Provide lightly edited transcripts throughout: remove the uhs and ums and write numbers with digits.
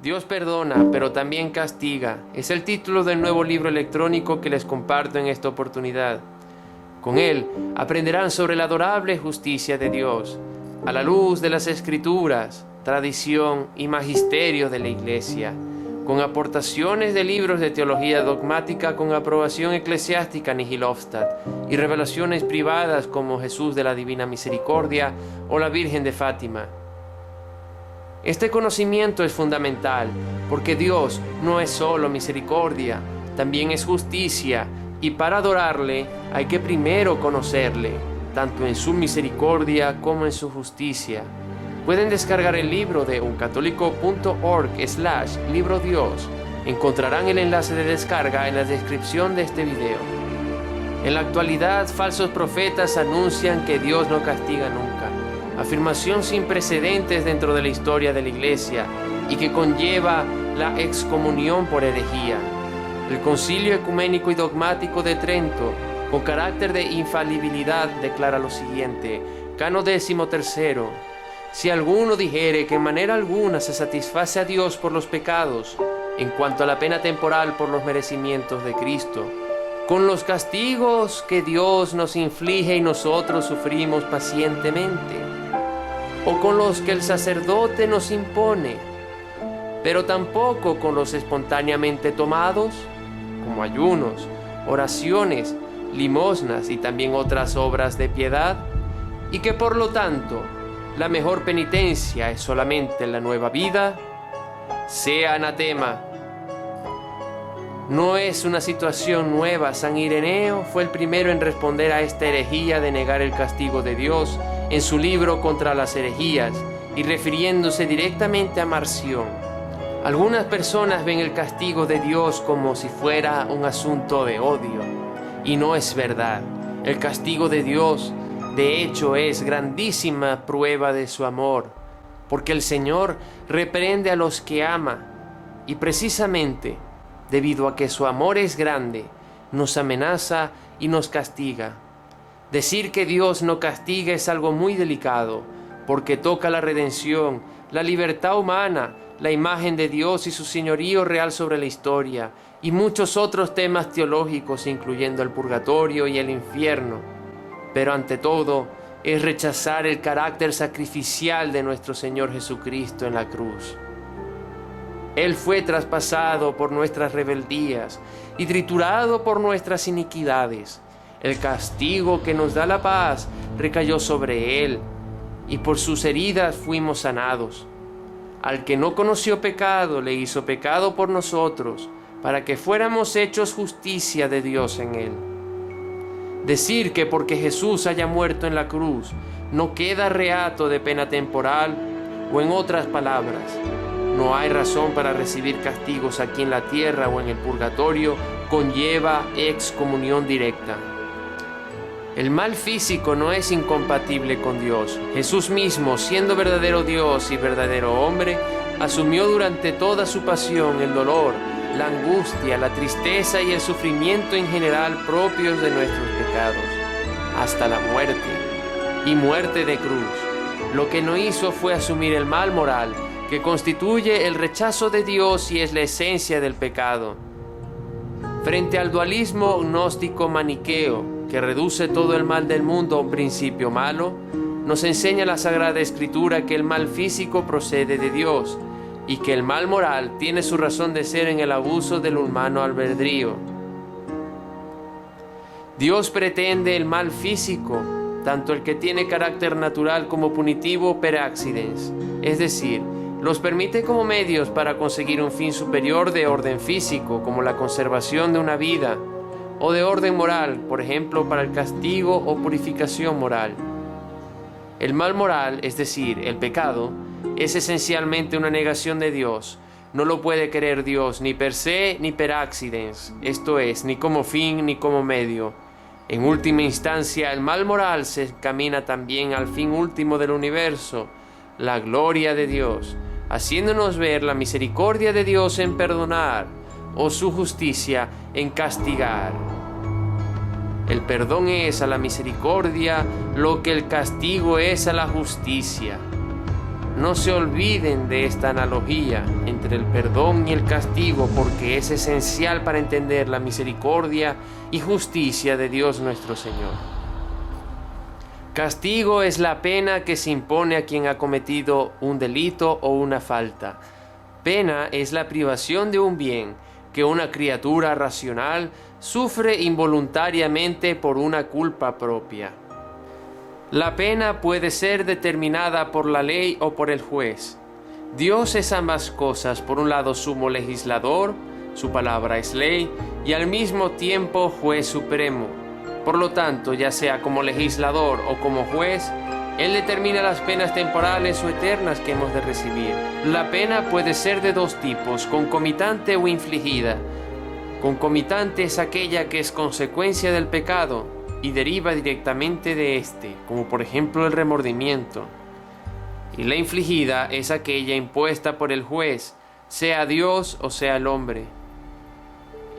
Dios perdona, pero también castiga. Es el título del nuevo libro electrónico que les comparto en esta oportunidad. Con él aprenderán sobre la adorable justicia de Dios, a la luz de las Escrituras, tradición y magisterio de la Iglesia, con aportaciones de libros de teología dogmática con aprobación eclesiástica Nihil Obstat y revelaciones privadas como Jesús de la Divina Misericordia o la Virgen de Fátima. Este conocimiento es fundamental porque Dios no es solo misericordia, también es justicia, y para adorarle hay que primero conocerle, tanto en su misericordia como en su justicia. Pueden descargar el libro de uncatólico.org/librodios. Encontrarán el enlace de descarga en la descripción de este video. En la actualidad, falsos profetas anuncian que Dios no castiga nunca. Afirmación sin precedentes dentro de la historia de la Iglesia y que conlleva la excomunión por herejía. El Concilio Ecuménico y Dogmático de Trento, con carácter de infalibilidad, declara lo siguiente: Cano 13. Si alguno dijere que en manera alguna se satisface a Dios por los pecados, en cuanto a la pena temporal por los merecimientos de Cristo, con los castigos que Dios nos inflige y nosotros sufrimos pacientemente, o con los que el sacerdote nos impone, pero tampoco con los espontáneamente tomados, como ayunos, oraciones, limosnas y también otras obras de piedad, y que por lo tanto la mejor penitencia es solamente la nueva vida, sea anatema. No es una situación nueva. San Ireneo fue el primero en responder a esta herejía de negar el castigo de Dios en su libro Contra las herejías y refiriéndose directamente a Marción. Algunas personas ven el castigo de Dios como si fuera un asunto de odio, y no es verdad. El castigo de Dios, de hecho, es grandísima prueba de su amor, porque el Señor reprende a los que ama, y precisamente debido a que su amor es grande, nos amenaza y nos castiga. Decir que Dios no castiga es algo muy delicado, porque toca la redención, la libertad humana, la imagen de Dios y su señorío real sobre la historia, y muchos otros temas teológicos, incluyendo el purgatorio y el infierno. Pero ante todo, es rechazar el carácter sacrificial de nuestro Señor Jesucristo en la cruz. Él fue traspasado por nuestras rebeldías y triturado por nuestras iniquidades. El castigo que nos da la paz recayó sobre Él, y por sus heridas fuimos sanados. Al que no conoció pecado, le hizo pecado por nosotros, para que fuéramos hechos justicia de Dios en Él. Decir que porque Jesús haya muerto en la cruz, no queda reato de pena temporal, o en otras palabras, no hay razón para recibir castigos aquí en la tierra o en el purgatorio, conlleva excomunión directa. El mal físico no es incompatible con Dios. Jesús mismo, siendo verdadero Dios y verdadero hombre, asumió durante toda su pasión el dolor, la angustia, la tristeza y el sufrimiento en general propios de nuestros pecados, hasta la muerte, y muerte de cruz. Lo que no hizo fue asumir el mal moral, que constituye el rechazo de Dios y es la esencia del pecado. Frente al dualismo gnóstico maniqueo, que reduce todo el mal del mundo a un principio malo, nos enseña la Sagrada Escritura que el mal físico procede de Dios y que el mal moral tiene su razón de ser en el abuso del humano albedrío. Dios pretende el mal físico, tanto el que tiene carácter natural como punitivo per accidens, es decir, los permite como medios para conseguir un fin superior de orden físico, como la conservación de una vida, o de orden moral, por ejemplo, para el castigo o purificación moral. El mal moral, es decir, el pecado, es esencialmente una negación de Dios. No lo puede querer Dios ni per se ni per accidens, esto es, ni como fin ni como medio. En última instancia, el mal moral se encamina también al fin último del universo, la gloria de Dios, haciéndonos ver la misericordia de Dios en perdonar o su justicia en castigar. El perdón es a la misericordia lo que el castigo es a la justicia. No se olviden de esta analogía entre el perdón y el castigo, porque es esencial para entender la misericordia y justicia de Dios nuestro Señor. Castigo es la pena que se impone a quien ha cometido un delito o una falta. Pena es la privación de un bien que una criatura racional sufre involuntariamente por una culpa propia. La pena puede ser determinada por la ley o por el juez. Dios es ambas cosas, por un lado sumo legislador, su palabra es ley, y al mismo tiempo juez supremo. Por lo tanto, ya sea como legislador o como juez, Él determina las penas temporales o eternas que hemos de recibir. La pena puede ser de dos tipos, concomitante o infligida. Concomitante es aquella que es consecuencia del pecado y deriva directamente de éste, como por ejemplo el remordimiento. Y la infligida es aquella impuesta por el juez, sea Dios o sea el hombre.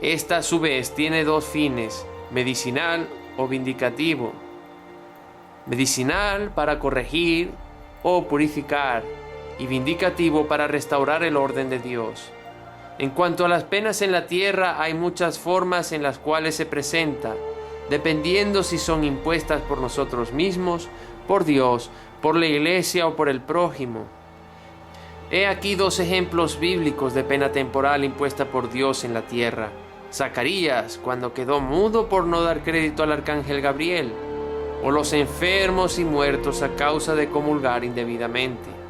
Esta a su vez tiene dos fines, medicinal o vindicativo. Medicinal para corregir o purificar, y vindicativo para restaurar el orden de Dios. En cuanto a las penas en la tierra, hay muchas formas en las cuales se presenta, dependiendo si son impuestas por nosotros mismos, por Dios, por la iglesia o por el prójimo. He aquí dos ejemplos bíblicos de pena temporal impuesta por Dios en la tierra. Zacarías, cuando quedó mudo por no dar crédito al arcángel Gabriel, o los enfermos y muertos a causa de comulgar indebidamente.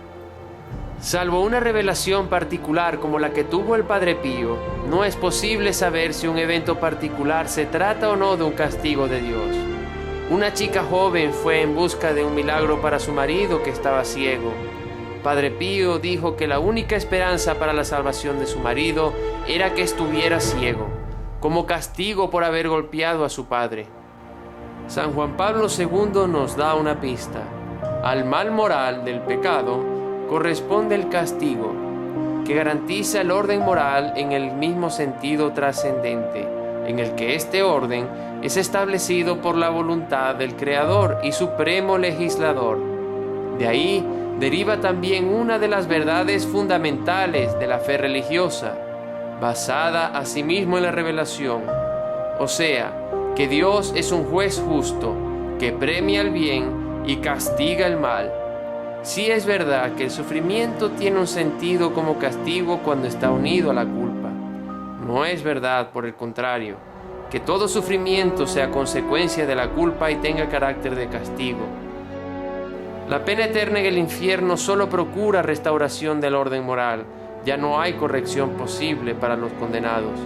Salvo una revelación particular como la que tuvo el Padre Pío, no es posible saber si un evento particular se trata o no de un castigo de Dios. Una chica joven fue en busca de un milagro para su marido que estaba ciego. Padre Pío dijo que la única esperanza para la salvación de su marido era que estuviera ciego, como castigo por haber golpeado a su padre. San Juan Pablo II nos da una pista. Al mal moral del pecado corresponde el castigo, que garantiza el orden moral en el mismo sentido trascendente, en el que este orden es establecido por la voluntad del Creador y Supremo Legislador. De ahí deriva también una de las verdades fundamentales de la fe religiosa, basada asimismo en la revelación, o sea, que Dios es un juez justo, que premia el bien y castiga el mal. Sí es verdad que el sufrimiento tiene un sentido como castigo cuando está unido a la culpa. No es verdad, por el contrario, que todo sufrimiento sea consecuencia de la culpa y tenga carácter de castigo. La pena eterna en el infierno solo procura restauración del orden moral. Ya no hay corrección posible para los condenados.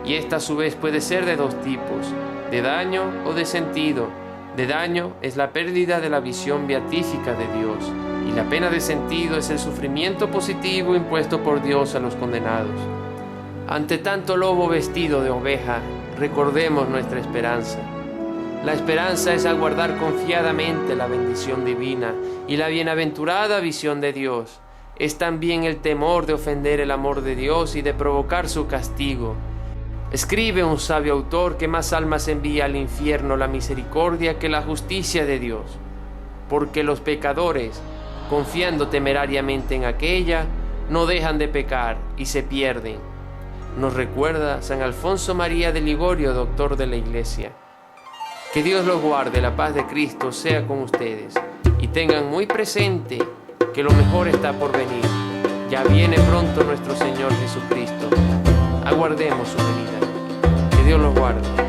Y esta a su vez puede ser de dos tipos, de daño o de sentido. De daño es la pérdida de la visión beatífica de Dios, y la pena de sentido es el sufrimiento positivo impuesto por Dios a los condenados. Ante tanto lobo vestido de oveja, recordemos nuestra esperanza. La esperanza es aguardar confiadamente la bendición divina y la bienaventurada visión de Dios. Es también el temor de ofender el amor de Dios y de provocar su castigo. Escribe un sabio autor que más almas envía al infierno la misericordia que la justicia de Dios, porque los pecadores, confiando temerariamente en aquella, no dejan de pecar y se pierden. Nos recuerda San Alfonso María de Ligorio, doctor de la Iglesia. Que Dios los guarde, la paz de Cristo sea con ustedes, y tengan muy presente que lo mejor está por venir. Ya viene pronto nuestro Señor Jesucristo. Aguardemos su venida. Que Dios los guarde.